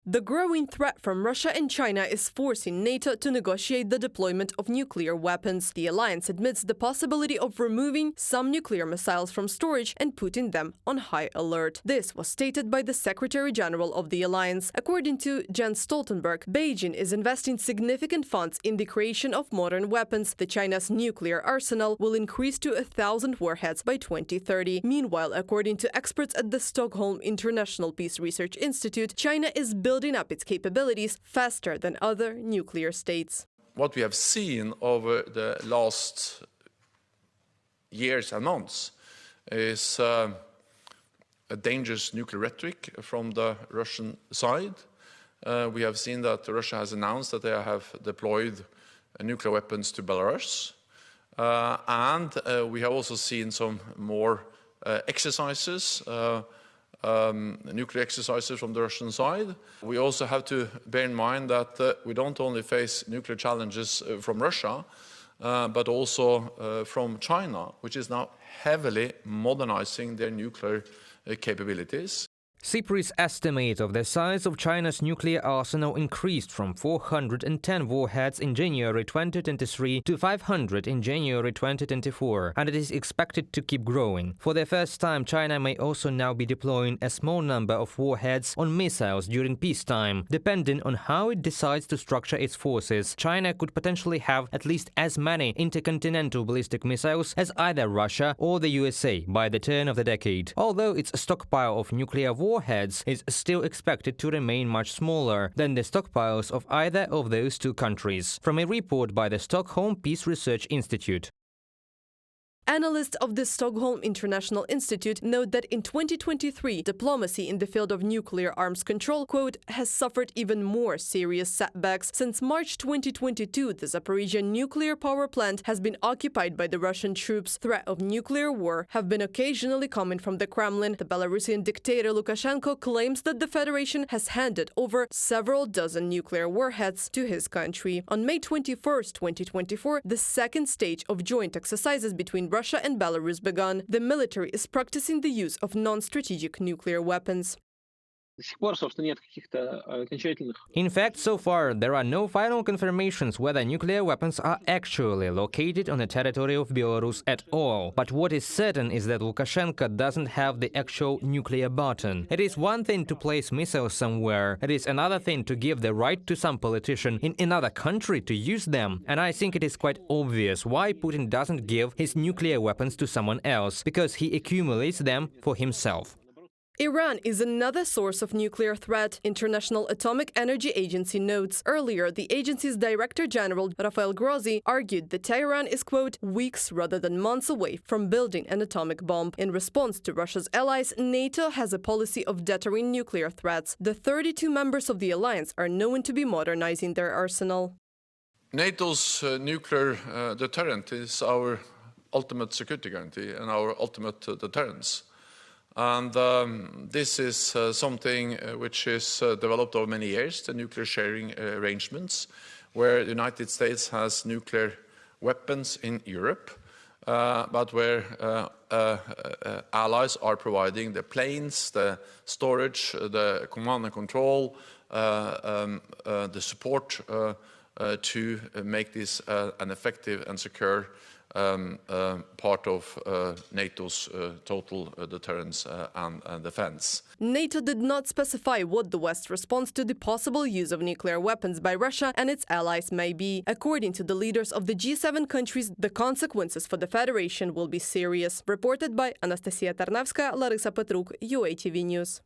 The growing threat from Russia and China is forcing NATO to negotiate the deployment of nuclear weapons. The alliance admits the possibility of removing some nuclear missiles from storage and putting them on high alert. This was stated by the Secretary General of the alliance. According to Jens Stoltenberg, Beijing is investing significant funds in the creation of modern weapons. China's nuclear arsenal will increase to 1,000 warheads by 2030. Meanwhile, according to experts at the Stockholm International Peace Research Institute, China is building up its capabilities faster than other nuclear states. What we have seen over the last years and months is a dangerous nuclear rhetoric from the Russian side. We have seen that Russia has announced that they have deployed nuclear weapons to Belarus. And we have also seen some more exercises, nuclear exercises from the Russian side. We also have to bear in mind that we don't only face nuclear challenges from Russia, but also from China, which is now heavily modernizing their nuclear capabilities. CIPRI's estimate of the size of China's nuclear arsenal increased from 410 warheads in January 2023 to 500 in January 2024, and it is expected to keep growing. For the first time, China may also now be deploying a small number of warheads on missiles during peacetime. Depending on how it decides to structure its forces, China could potentially have at least as many intercontinental ballistic missiles as either Russia or the USA by the turn of the decade. Although its stockpile of nuclear warheads is still expected to remain much smaller than the stockpiles of either of those two countries. From a report by the Stockholm Peace Research Institute. Analysts of the Stockholm International Institute note that in 2023, diplomacy in the field of nuclear arms control, quote, has suffered even more serious setbacks. Since March 2022, the Zaporizhzhia nuclear power plant has been occupied by the Russian troops. Threat of nuclear war have been occasionally coming from the Kremlin. The Belarusian dictator Lukashenko claims that the Federation has handed over several dozen nuclear warheads to his country. On May 21, 2024, the second stage of joint exercises between Russia and Belarus began. The military is practicing the use of non-strategic nuclear weapons. In fact, so far, there are no final confirmations whether nuclear weapons are actually located on the territory of Belarus at all. But what is certain is that Lukashenko doesn't have the actual nuclear button. It is one thing to place missiles somewhere. It is another thing to give the right to some politician in another country to use them. And I think it is quite obvious why Putin doesn't give his nuclear weapons to someone else, because he accumulates them for himself. Iran is another source of nuclear threat, International Atomic Energy Agency notes. Earlier, the agency's Director General, Rafael Grossi, argued that Tehran is, quote, weeks rather than months away from building an atomic bomb. In response to Russia's allies, NATO has a policy of deterring nuclear threats. The 32 members of the alliance are known to be modernizing their arsenal. NATO's nuclear deterrent is our ultimate security guarantee and our ultimate deterrence. And this is something which is developed over many years, the nuclear sharing arrangements, where the United States has nuclear weapons in Europe, but where allies are providing the planes, the storage, the command and control, the support to make this an effective and secure part of NATO's total deterrence and defense. NATO did not specify what the West's response to the possible use of nuclear weapons by Russia and its allies may be. According to the leaders of the G7 countries, the consequences for the Federation will be serious. Reported by Anastasia Tarnavska, Larisa Petruk, UATV News.